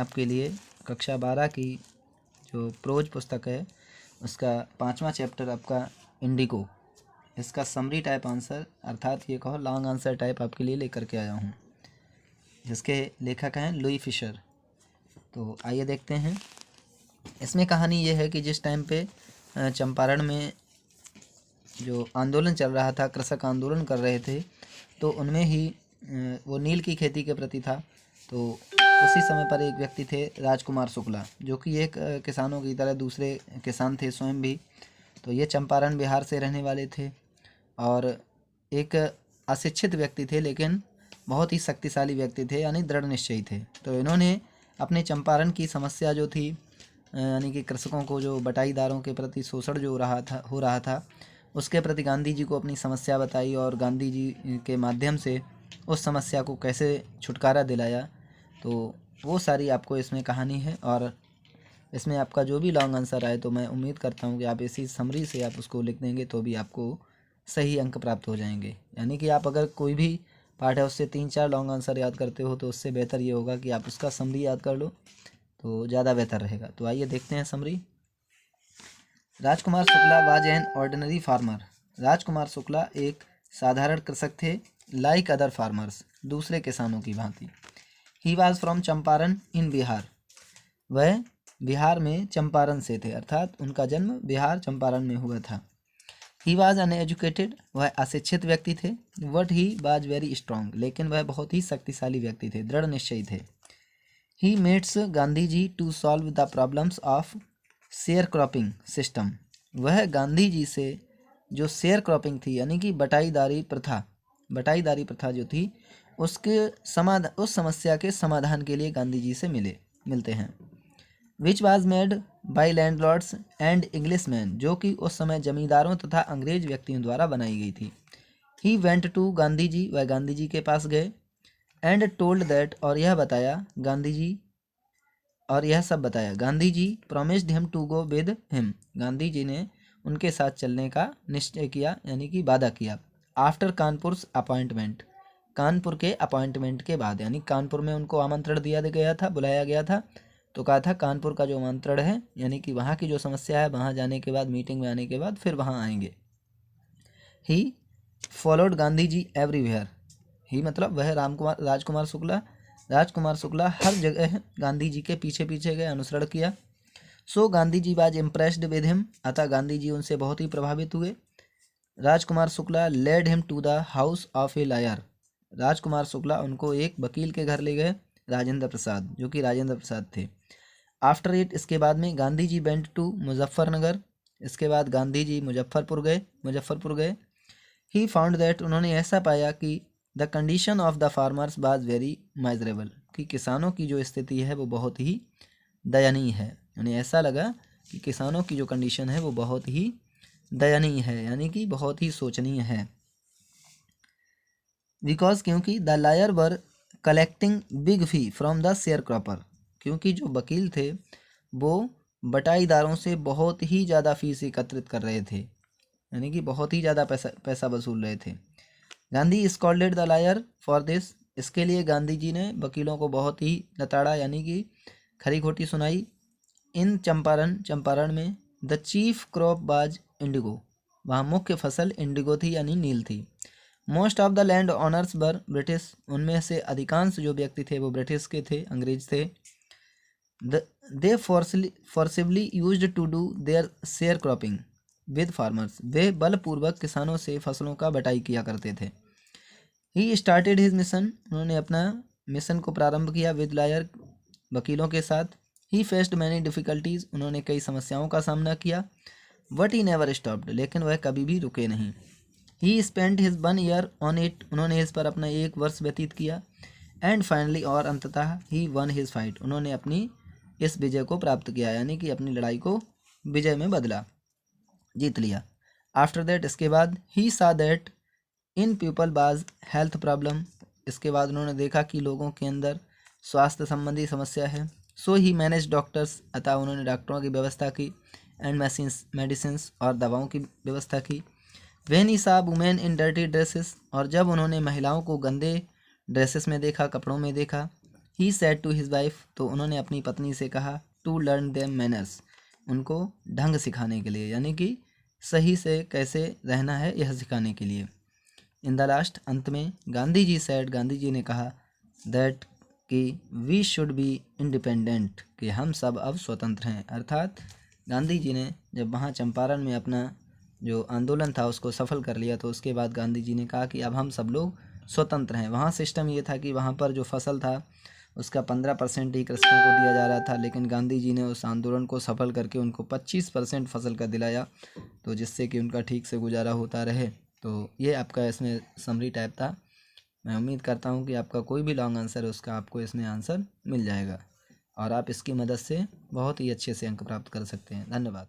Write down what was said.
आपके लिए कक्षा 12 की जो प्रोज पुस्तक है उसका 5वां चैप्टर आपका इंडिगो, इसका समरी टाइप आंसर अर्थात ये कहो लॉन्ग आंसर टाइप आपके लिए लेकर के आया हूँ, जिसके लेखक हैं लुई फिशर। तो आइए देखते हैं। इसमें कहानी ये है कि जिस टाइम पे चंपारण में जो आंदोलन चल रहा था, कृषक आंदोलन कर रहे थे, तो उनमें ही वो नील की खेती के प्रति था। तो उसी समय पर एक व्यक्ति थे राजकुमार शुक्ला, जो कि एक किसानों की तरह दूसरे किसान थे स्वयं भी। तो ये चंपारण बिहार से रहने वाले थे और एक अशिक्षित व्यक्ति थे, लेकिन बहुत ही शक्तिशाली व्यक्ति थे, यानी दृढ़ निश्चयी थे। तो इन्होंने अपने चंपारण की समस्या जो थी, यानी कि कृषकों को जो बटाईदारों के प्रति शोषण जो हो रहा था उसके प्रति गांधी जी को अपनी समस्या बताई और गांधी जी के माध्यम से उस समस्या को कैसे छुटकारा दिलाया। तो वो सारी आपको इसमें कहानी है और इसमें आपका जो भी लॉन्ग आंसर आए तो मैं उम्मीद करता हूँ कि आप इसी समरी से आप उसको लिख देंगे तो भी आपको सही अंक प्राप्त हो जाएंगे। यानी कि आप अगर कोई भी पार्ट है उससे 3-4 लॉन्ग आंसर याद करते हो तो उससे बेहतर ये होगा कि आप उसका समरी याद कर लो, तो ज़्यादा बेहतर रहेगा। तो आइए देखते हैं summary. Rajkumar Shukla was an ordinary farmer. Rajkumar Shukla एक साधारण कृषक थे, लाइक अदर फार्मर्स, दूसरे किसानों की भांति। ही वाज फ्रॉम चंपारण इन बिहार, वह बिहार में चंपारण से थे, अर्थात उनका जन्म बिहार चंपारण में हुआ था। ही वाज अनएजुकेटेड, वह अशिक्षित व्यक्ति थे। But he was very strong, लेकिन वह बहुत ही शक्तिशाली व्यक्ति थे, दृढ़ निश्चयी थे। He meets Gandhi ji to solve the problems of share cropping system, वह गांधी जी से जो शेयर क्रॉपिंग थी यानी कि बटाईदारी प्रथा जो थी उस समस्या के समाधान के लिए गांधी जी से मिलते हैं। Which was made by landlords and Englishman, जो कि उस समय जमींदारों तथा अंग्रेज व्यक्तियों द्वारा बनाई गई थी। He went to Gandhi ji, वह गांधी जी के पास गए। एंड टोल्ड दैट, और यह सब बताया Gandhi ji promised him to go with him, Gandhi ji ने उनके साथ चलने का निश्चय किया, यानी कि वादा किया। आफ्टर कानपुर अपॉइंटमेंट, कानपुर के अपॉइंटमेंट के बाद, यानी कानपुर में उनको आमंत्रण दिया गया था, बुलाया गया था, तो कहा था कानपुर का जो आमंत्रण है यानी कि वहाँ की जो समस्या है वहाँ जाने के बाद, मीटिंग में आने के बाद फिर वहाँ आएंगे। He followed Gandhi ji everywhere, he मतलब वह राजकुमार शुक्ला हर जगह गांधी जी के पीछे पीछे गए, अनुसरण किया। So Gandhi ji was impressed with him, अतः गांधी जी उनसे बहुत ही प्रभावित हुए। Rajkumar Shukla led him to the house of a lawyer, Rajkumar Shukla उनको एक वकील के घर ले गए, राजेंद्र प्रसाद, जो कि राजेंद्र प्रसाद थे। आफ्टर इट, इसके बाद में गांधी जी वेंट टू मुजफ्फरनगर, इसके बाद गांधी जी मुजफ्फरपुर गए। ही फाउंड दैट, उन्होंने ऐसा पाया कि the condition of the farmers was very miserable, कि किसानों की जो स्थिति है वो बहुत ही दयनीय है। उन्हें ऐसा लगा कि किसानों की जो कंडीशन है वो बहुत ही दयनीय है, यानी कि बहुत ही शोचनीय है। बिकॉज, क्योंकि the lawyer were collecting big fee from the sharecropper, क्योंकि जो वकील थे वो बटाईदारों से बहुत ही ज़्यादा फीस एकत्रित कर रहे थे, यानी कि बहुत ही ज़्यादा पैसा वसूल रहे थे। Gandhi scolded the lawyer for this, इसके लिए गांधी जी ने वकीलों को बहुत ही लताड़ा, यानी कि खरी खोटी सुनाई। इन चंपारण में द चीफ क्रॉप बाज इंडिगो, वहाँ मुख्य फसल इंडिगो थी यानी नील थी। Most of the land owners were British, उनमें से अधिकांश जो व्यक्ति थे वो ब्रिटिश के थे, अंग्रेज थे। They forcibly used to do their share cropping with farmers, वे बलपूर्वक किसानों से फसलों का बटाई किया करते थे। ही स्टार्टेड हिज मिशन, उन्होंने अपना मिशन को प्रारंभ किया विद लायर, वकीलों के साथ। ही फेस्ड मैनी डिफ़िकल्टीज़, उन्होंने कई समस्याओं का सामना किया। बट ही नेवर स्टॉप्ड, लेकिन वह कभी भी रुके नहीं। He spend his 1 year on it, उन्होंने इस पर अपना 1 वर्ष व्यतीत किया। एंड फाइनली, और अंततः, ही वन हिज फाइट, उन्होंने अपनी इस विजय को प्राप्त किया, यानी कि अपनी लड़ाई को विजय में बदला, जीत लिया। आफ्टर दैट, इसके बाद, ही सा दैट इन पीपल बाज हेल्थ प्रॉब्लम, इसके बाद उन्होंने देखा कि लोगों के अंदर स्वास्थ्य संबंधी समस्या है। सो ही मैनेज डॉक्टर्स, अतः उन्होंने डॉक्टरों की व्यवस्था की। एंड मेडिसिन्स, और दवाओं की व्यवस्था की। व्हेन ही सा वुमेन इन डर्टी ड्रेसेस, और जब उन्होंने महिलाओं को गंदे ड्रेसेस में देखा, कपड़ों में देखा। He said to his wife, तो उन्होंने अपनी पत्नी से कहा, टू लर्न देम मैनर्स, उनको ढंग सिखाने के लिए, यानी कि सही से कैसे रहना है यह सिखाने के लिए। इन द लास्ट, अंत में, गांधी जी सेड, गांधी जी ने कहा, दैट कि वी शुड बी इंडिपेंडेंट, कि हम सब अब स्वतंत्र हैं। अर्थात गांधी जी ने जब वहाँ चंपारण में अपना जो आंदोलन था उसको सफल कर लिया, तो उसके बाद गांधी जी ने कहा कि अब हम सब लोग स्वतंत्र हैं। वहाँ सिस्टम ये था कि वहाँ पर जो फसल था उसका 15% ही कृषकों को दिया जा रहा था, लेकिन गांधी जी ने उस आंदोलन को सफल करके उनको 25% फसल का दिलाया, तो जिससे कि उनका ठीक से गुजारा होता रहे। तो ये आपका इसमें समरी टाइप था। मैं उम्मीद करता हूँ कि आपका कोई भी लॉन्ग आंसर है उसका आपको इसमें आंसर मिल जाएगा और आप इसकी मदद से बहुत ही अच्छे से अंक प्राप्त कर सकते हैं। धन्यवाद।